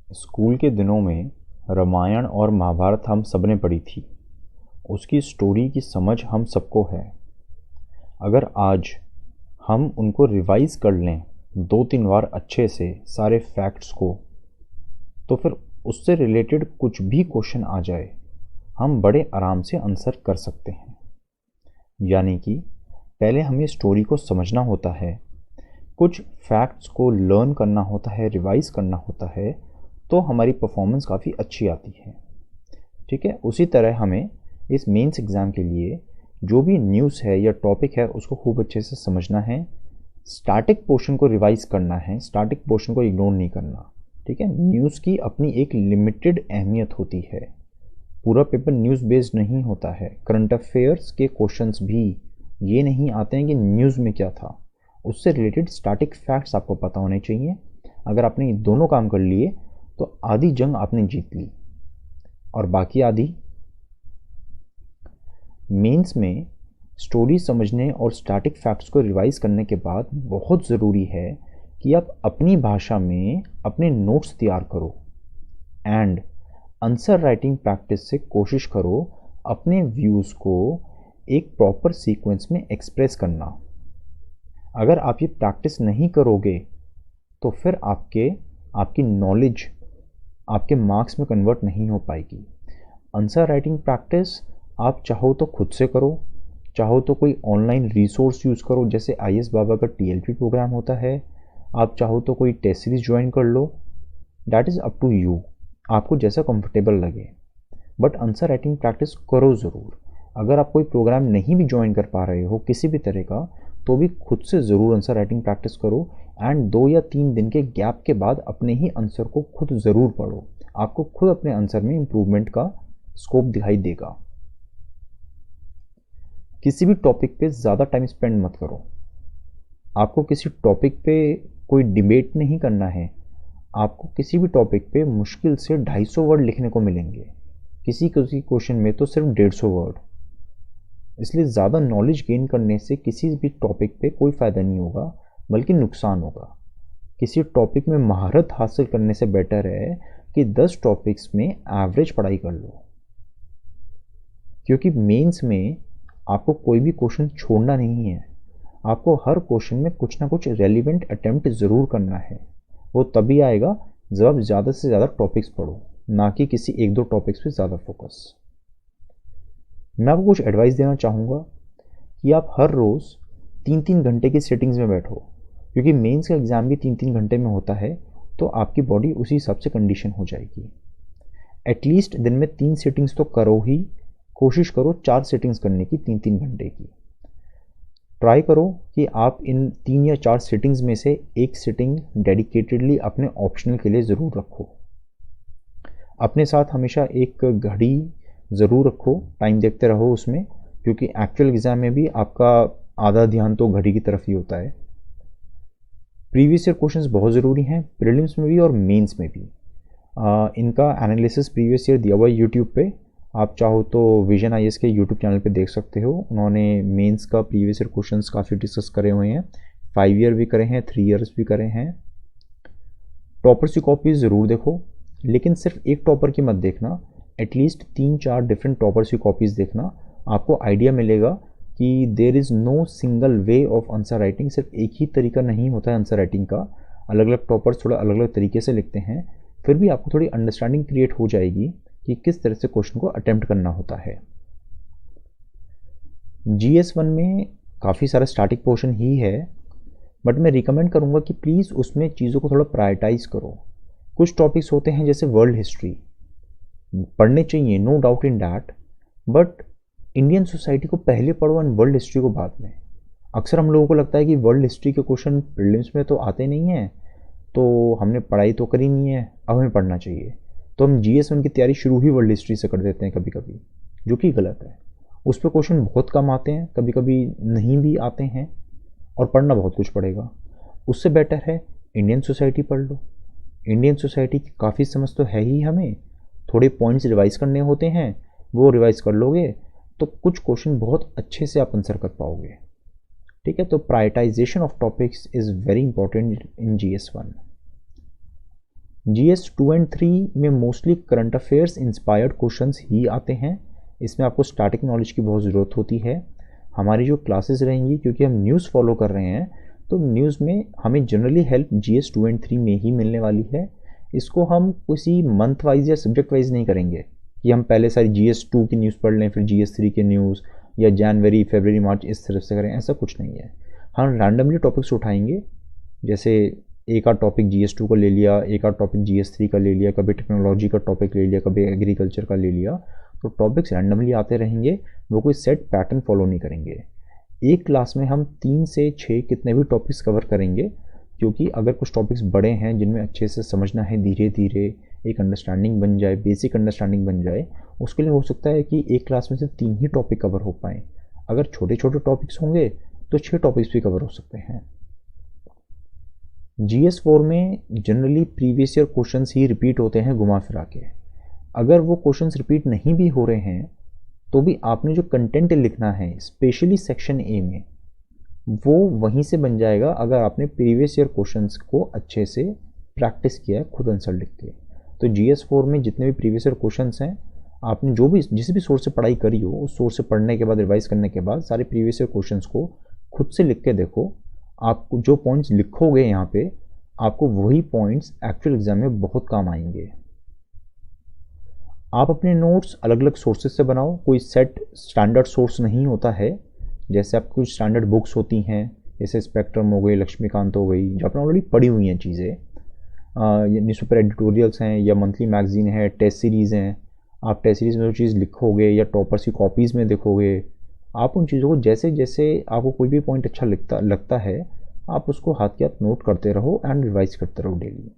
School के दिनों में रामायण और महाभारत हम सबने पढ़ी थी। उसकी स्टोरी की समझ हम सबको है। अगर आज हम उनको रिवाइज कर लें 2-3 बार अच्छे से सारे फैक्ट्स को, तो फिर उससे रिलेटेड कुछ भी क्वेश्चन आ जाए हम बड़े आराम से आंसर कर सकते हैं। यानी कि पहले हमें स्टोरी को समझना होता है, कुछ फैक्ट्स को लर्न करना होता है, रिवाइज करना होता है, तो हमारी परफॉर्मेंस काफ़ी अच्छी आती है। ठीक है, उसी तरह हमें इस मेंस एग्ज़ाम के लिए जो भी न्यूज़ है या टॉपिक है उसको खूब अच्छे से समझना है, स्टैटिक पोर्शन को रिवाइज करना है, स्टैटिक पोर्शन को इग्नोर नहीं करना। ठीक है, न्यूज़ की अपनी एक लिमिटेड अहमियत होती है। पूरा पेपर न्यूज़ बेस्ड नहीं होता है। करंट अफेयर्स के क्वेश्चंस भी ये नहीं आते हैं कि न्यूज़ में क्या था, उससे रिलेटेड स्टैटिक फैक्ट्स आपको पता होने चाहिए। अगर आपने ये दोनों काम कर लिए तो आधी जंग आपने जीत ली। और बाकी आधी मेंस में स्टोरी समझने और स्टैटिक फैक्ट्स को रिवाइज करने के बाद बहुत ज़रूरी है कि आप अपनी भाषा में अपने नोट्स तैयार करो एंड आंसर राइटिंग प्रैक्टिस से कोशिश करो अपने व्यूज़ को एक प्रॉपर सीक्वेंस में एक्सप्रेस करना। अगर आप ये प्रैक्टिस नहीं करोगे तो फिर आपकी नॉलेज आपके मार्क्स में कन्वर्ट नहीं हो पाएगी। आंसर राइटिंग प्रैक्टिस आप चाहो तो खुद से करो, चाहो तो कोई ऑनलाइन रिसोर्स यूज़ करो, जैसे IAS बाबा का TLP प्रोग्राम होता है। आप चाहो तो कोई टेस्ट सीरीज ज्वाइन कर लो, that is up to you, आपको जैसा कंफर्टेबल लगे। बट आंसर राइटिंग प्रैक्टिस करो ज़रूर। अगर आप कोई प्रोग्राम नहीं भी ज्वाइन कर पा रहे हो किसी भी तरह का, तो भी खुद से ज़रूर आंसर राइटिंग प्रैक्टिस करो एंड 2 या 3 दिन के गैप के बाद अपने ही आंसर को खुद ज़रूर पढ़ो। आपको खुद अपने आंसर में इम्प्रूवमेंट का स्कोप दिखाई देगा। किसी भी टॉपिक पे ज़्यादा टाइम स्पेंड मत करो। आपको किसी टॉपिक पे कोई डिबेट नहीं करना है। आपको किसी भी टॉपिक पे मुश्किल से 250 वर्ड लिखने को मिलेंगे, किसी किसी क्वेश्चन में तो सिर्फ 150 वर्ड। इसलिए ज़्यादा नॉलेज गेन करने से किसी भी टॉपिक पे कोई फ़ायदा नहीं होगा, बल्कि नुकसान होगा। किसी टॉपिक में महारत हासिल करने से बेटर है कि 10 टॉपिक्स में एवरेज पढ़ाई कर लो, क्योंकि मेंस में आपको कोई भी क्वेश्चन छोड़ना नहीं है। आपको हर क्वेश्चन में कुछ ना कुछ रेलिवेंट अटेम्प्ट ज़रूर करना है। वो तभी आएगा जब आप ज़्यादा से ज़्यादा टॉपिक्स पढ़ो, ना कि किसी 1-2 टॉपिक्स पे ज़्यादा फोकस। मैं आपको कुछ एडवाइस देना चाहूँगा कि आप हर रोज़ 3-3 घंटे की सिटिंग्स में बैठो, क्योंकि मेंस का एग्ज़ाम भी 3-3 घंटे में होता है, तो आपकी बॉडी उसी हिसाब से कंडीशन हो जाएगी। एटलीस्ट दिन में 3 सिटिंग्स तो करो ही, कोशिश करो 4 सिटिंग्स करने की 3-3 घंटे की। ट्राई करो कि आप इन 3 या 4 सिटिंग्स में से एक सिटिंग डेडिकेटेडली अपने ऑप्शनल के लिए ज़रूर रखो। अपने साथ हमेशा एक घड़ी ज़रूर रखो, टाइम देखते रहो उसमें, क्योंकि एक्चुअल एग्ज़ाम में भी आपका आधा ध्यान तो घड़ी की तरफ ही होता है। प्रीवियस ईयर क्वेश्चंस बहुत ज़रूरी हैं, प्रीलिम्स में भी और मेंस में भी। इनका एनालिसिस प्रीवियस ईयर दिया हुआ है यूट्यूब पे। आप चाहो तो विजन IAS के यूट्यूब चैनल पे देख सकते हो। उन्होंने मेंस का प्रीवियस ईयर क्वेश्चंस काफ़ी डिस्कस करे हुए हैं, 5 ईयर भी करे हैं, 3 ईयर्स भी करे हैं। टॉपर्स की कॉपीज़ ज़रूर देखो, लेकिन सिर्फ एक टॉपर की मत देखना, एटलीस्ट 3-4 डिफरेंट टॉपर्स की कॉपीज़ देखना। आपको आइडिया मिलेगा कि there is no single way of answer writing. सिर्फ एक ही तरीका नहीं होता है आंसर राइटिंग का, अलग अलग टॉपर्स थोड़ा अलग अलग तरीके से लिखते हैं। फिर भी आपको थोड़ी अंडरस्टैंडिंग क्रिएट हो जाएगी कि किस तरह से क्वेश्चन को अटेम्प्ट करना होता है। GS1 में काफ़ी सारा स्टैटिक पोर्शन ही है, बट मैं रिकमेंड करूँगा कि प्लीज़ उसमें चीज़ों को थोड़ा प्रायोरिटाइज़ करो। कुछ टॉपिक्स होते हैं जैसे वर्ल्ड हिस्ट्री, पढ़ने चाहिए, no doubt in that, but Indian society को पहले पढ़ो एंड वर्ल्ड हिस्ट्री को बाद में। अक्सर हम लोगों को लगता है कि वर्ल्ड हिस्ट्री के क्वेश्चन प्रीलिम्स में तो आते नहीं हैं, तो हमने पढ़ाई तो करी नहीं है, अब हमें पढ़ना चाहिए। तो हम GS1 की तैयारी शुरू ही वर्ल्ड हिस्ट्री से कर देते हैं कभी कभी, जो कि गलत है। उस पर क्वेश्चन बहुत कम आते हैं, कभी कभी नहीं भी आते हैं, और पढ़ना बहुत कुछ पड़ेगा। उससे बेटर है इंडियन सोसाइटी पढ़ लो। इंडियन सोसाइटी की काफ़ी समझ तो है ही हमें, थोड़े पॉइंट्स रिवाइज करने होते हैं, वो रिवाइज कर लोगे तो कुछ क्वेश्चन बहुत अच्छे से आप आंसर कर पाओगे। ठीक है, तो prioritization of topics is very important in GS1। GS 2 and 3 में mostly current affairs inspired questions ही आते हैं। इसमें आपको स्टैटिक नॉलेज की बहुत ज़रूरत होती है। हमारी जो क्लासेस रहेंगी, क्योंकि हम न्यूज़ फॉलो कर रहे हैं, तो न्यूज़ में हमें जनरली हेल्प GS 2 एंड 3 में ही मिलने वाली है। इसको हम किसी मंथ वाइज या सब्जेक्ट वाइज नहीं करेंगे कि हम पहले सारी GS 2 की न्यूज़ पढ़ लें, फिर GS 3 के न्यूज़, या जनवरी फरवरी मार्च इस तरफ से करें, ऐसा कुछ नहीं है। हम रैंडमली टॉपिक्स उठाएंगे, जैसे एक आध टॉपिक GS 2 का ले लिया, एक आध टॉपिक GS 3 का ले लिया, कभी टेक्नोलॉजी का टॉपिक ले लिया, कभी एग्रीकल्चर का ले लिया। तो टॉपिक्स रैंडमली आते रहेंगे, वो कोई सेट पैटर्न फॉलो नहीं करेंगे। एक क्लास में हम 3 से 6 कितने भी टॉपिक्स कवर करेंगे, क्योंकि अगर कुछ टॉपिक्स बड़े हैं जिनमें अच्छे से समझना है, धीरे धीरे एक अंडरस्टैंडिंग बन जाए, बेसिक अंडरस्टैंडिंग बन जाए, उसके लिए हो सकता है कि एक क्लास में से 3 ही टॉपिक कवर हो पाएँ। अगर छोटे छोटे टॉपिक्स होंगे तो 6 टॉपिक्स भी कवर हो सकते हैं। GS 4 में जनरली प्रीवियस ईयर क्वेश्चंस ही रिपीट होते हैं घुमा फिरा के। अगर वो क्वेश्चंस रिपीट नहीं भी हो रहे हैं तो भी आपने जो कंटेंट लिखना है, स्पेशली सेक्शन ए में, वो वहीं से बन जाएगा अगर आपने प्रीवियस ईयर क्वेश्चंस को अच्छे से प्रैक्टिस किया है खुद आंसर लिख के। तो GS 4 में जितने भी प्रीवियस ईयर क्वेश्चंस हैं, आपने जो भी जिस भी सोर्स से पढ़ाई करी हो, उस सोर्स से पढ़ने के बाद, रिवाइज करने के बाद, सारे प्रीवियस ईयर क्वेश्चंस को खुद से लिख के देखो। आपको जो पॉइंट्स लिखोगे यहाँ पे, आपको वही पॉइंट्स एक्चुअल एग्जाम में बहुत काम आएंगे। आप अपने नोट्स अलग अलग सोर्सेज से बनाओ, कोई सेट स्टैंडर्ड सोर्स नहीं होता है। जैसे आपकी कुछ स्टैंडर्ड बुक्स होती हैं, जैसे स्पेक्ट्रम हो गई, लक्ष्मीकांत हो गई, जो आपने ऑलरेडी पढ़ी हुई हैं चीज़ें, न्यूज़पेपर एडिटोरियल्स हैं या मंथली मैगजीन है, टेस्ट सीरीज़ हैं। आप टेस्ट सीरीज़ में जो चीज़ लिखोगे या टॉपर्स की कॉपीज़ में देखोगे, आप उन चीज़ों को जैसे जैसे आपको कोई भी पॉइंट अच्छा लगता है, आप उसको हाथ के हाथ नोट करते रहो एंड रिवाइज करते रहो डेली।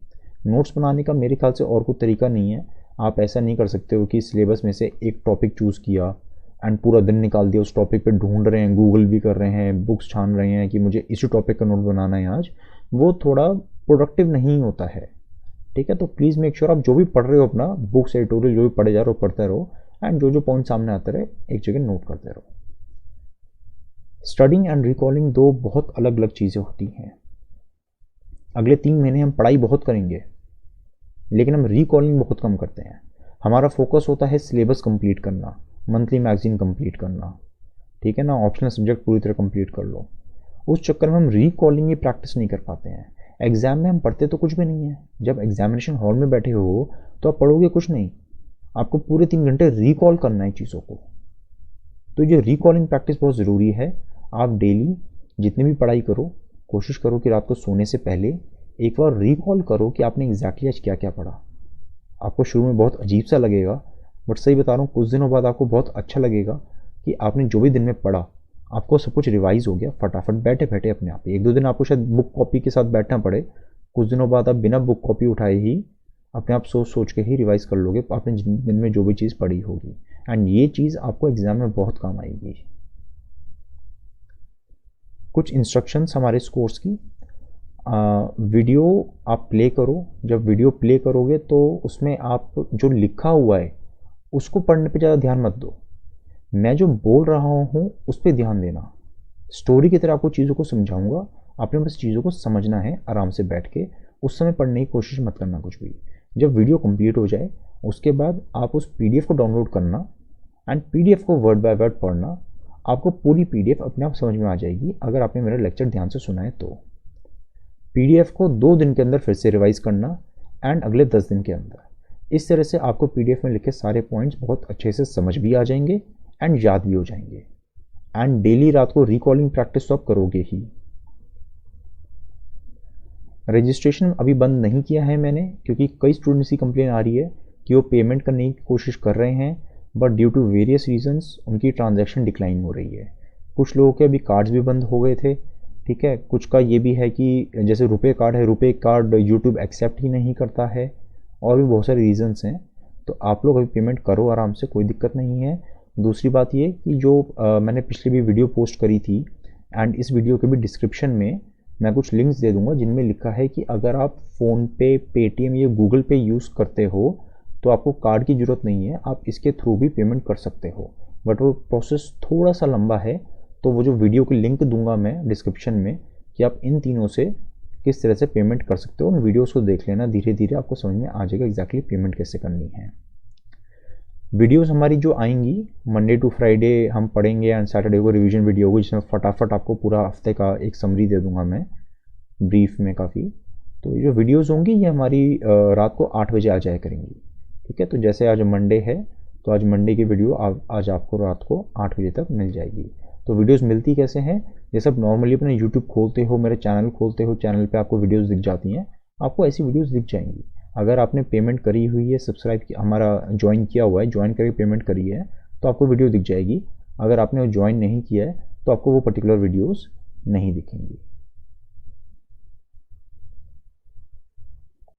नोट्स बनाने का मेरे ख्याल से और कोई तरीका नहीं है। आप ऐसा नहीं कर सकते हो कि सिलेबस में से एक टॉपिक चूज़ किया एंड पूरा दिन निकाल दिया उस टॉपिक पे ढूंढ रहे हैं, गूगल भी कर रहे हैं, बुक्स छान रहे हैं कि मुझे इसी टॉपिक का नोट बनाना है आज। वो थोड़ा प्रोडक्टिव नहीं होता है, ठीक है। तो प्लीज़ मेक श्योर आप जो भी पढ़ रहे हो अपना बुक्स एडिटोरियल जो भी पढ़े जा रहे हो पढ़ते रहो, एंड जो जो पॉइंट सामने आते रहे एक जगह नोट करते रहो। स्टडिंग एंड रिकॉलिंग दो बहुत अलग अलग चीज़ें होती हैं। अगले 3 महीने हम पढ़ाई बहुत करेंगे, लेकिन हम रिकॉलिंग बहुत कम करते हैं। हमारा फोकस होता है सिलेबस कंप्लीट करना, मंथली मैगजीन कंप्लीट करना, ठीक है ना, ऑप्शनल सब्जेक्ट पूरी तरह कंप्लीट कर लो। उस चक्कर में हम रिकॉलिंग की प्रैक्टिस नहीं कर पाते हैं। एग्जाम में हम पढ़ते तो कुछ भी नहीं है। जब एग्जामिनेशन हॉल में बैठे हो तो आप पढ़ोगे कुछ नहीं, आपको पूरे 3 घंटे रिकॉल करना है चीज़ों को। तो ये रिकॉलिंग प्रैक्टिस बहुत ज़रूरी है। आप डेली जितनी भी पढ़ाई करो, कोशिश करो कि रात को सोने से पहले एक बार रिकॉल करो कि आपने एग्जैक्टली आज क्या क्या पढ़ा। आपको शुरू में बहुत अजीब सा लगेगा, बट सही बता रहा हूँ, कुछ दिनों बाद आपको बहुत अच्छा लगेगा कि आपने जो भी दिन में पढ़ा, आपको सब कुछ रिवाइज हो गया फटाफट बैठे बैठे अपने आप ही। 1-2 दिन आपको शायद बुक कॉपी के साथ बैठना पड़े, कुछ दिनों बाद आप बिना बुक कॉपी उठाए ही अपने आप सोच सोच के ही रिवाइज कर लोगे आपने दिन में जो भी चीज़ पढ़ी होगी, एंड ये चीज़ आपको एग्जाम में बहुत काम आएगी। कुछ इंस्ट्रक्शंस हमारे इस कोर्स की, वीडियो आप प्ले करो। जब वीडियो प्ले करोगे तो उसमें आप जो लिखा हुआ है उसको पढ़ने पे ज़्यादा ध्यान मत दो। मैं जो बोल रहा हूँ उस पर ध्यान देना। स्टोरी की तरह आपको चीज़ों को समझाऊंगा, आपने बस चीज़ों को समझना है आराम से बैठ के। उस समय पढ़ने की कोशिश मत करना कुछ भी। जब वीडियो कंप्लीट हो जाए उसके बाद आप उस PDF को डाउनलोड करना एंड PDF को वर्ड बाय वर्ड पढ़ना। आपको पूरी PDF अपने आप समझ में आ जाएगी अगर आपने मेरा लेक्चर ध्यान से सुना है तो। PDF को 2 दिन के अंदर फिर से रिवाइज करना एंड अगले 10 दिन के अंदर। इस तरह से आपको PDF में लिखे सारे पॉइंट्स बहुत अच्छे से समझ भी आ जाएंगे एंड याद भी हो जाएंगे। एंड डेली रात को रिकॉलिंग प्रैक्टिस तो आप करोगे ही। रजिस्ट्रेशन अभी बंद नहीं किया है मैंने, क्योंकि कई स्टूडेंट्स की कंप्लेन आ रही है कि वो पेमेंट करने की कोशिश कर रहे हैं, but due to various reasons उनकी ट्रांजैक्शन डिक्लाइन हो रही है। कुछ लोगों के अभी कार्ड्स भी बंद हो गए थे, ठीक है। कुछ का ये भी है कि जैसे रुपए कार्ड है, रुपए कार्ड यूट्यूब एक्सेप्ट ही नहीं करता है, और भी बहुत सारे रीजंस हैं। तो आप लोग अभी पेमेंट करो आराम से, कोई दिक्कत नहीं है। दूसरी बात ये कि जो मैंने पिछली भी वीडियो पोस्ट करी थी, एंड इस वीडियो के भी डिस्क्रिप्शन में मैं कुछ लिंक्स दे दूंगा जिनमें लिखा है कि अगर आप फ़ोनपे, पेटीएम या गूगल पे यूज़ करते हो तो आपको कार्ड की ज़रूरत नहीं है, आप इसके थ्रू भी पेमेंट कर सकते हो। बट वो प्रोसेस थोड़ा सा लंबा है, तो वो जो वीडियो की लिंक दूंगा मैं डिस्क्रिप्शन में कि आप इन तीनों से किस तरह से पेमेंट कर सकते हो। उन वीडियोस को देख लेना, धीरे धीरे आपको समझ में आ जाएगा एग्जैक्टली पेमेंट कैसे करनी है। वीडियोस हमारी जो आएंगी मंडे टू फ्राइडे हम पढ़ेंगे, एंड सैटरडे को रिवीजन वीडियो होगी जिसमें फटाफट आपको पूरा हफ्ते का एक समरी दे दूंगा मैं ब्रीफ में काफ़ी। तो ये जो वीडियोस होंगी ये हमारी रात को 8 बजे आ जाया करेंगी। ठीक है, तो जैसे आज मंडे है तो आज मंडे की वीडियो आज आपको रात को 8 बजे तक मिल जाएगी। तो वीडियोस मिलती कैसे हैं, ये सब नॉर्मली अपने यूट्यूब खोलते हो, मेरे चैनल खोलते हो, चैनल पे आपको वीडियोस दिख जाती हैं, आपको ऐसी वीडियोस दिख जाएंगी। अगर आपने पेमेंट करी हुई है, सब्सक्राइब हमारा ज्वाइन किया हुआ है, ज्वाइन करके पेमेंट करी है, तो आपको वीडियो दिख जाएगी। अगर आपने ज्वाइन नहीं किया है तो आपको वो पर्टिकुलर वीडियोस नहीं दिखेंगी।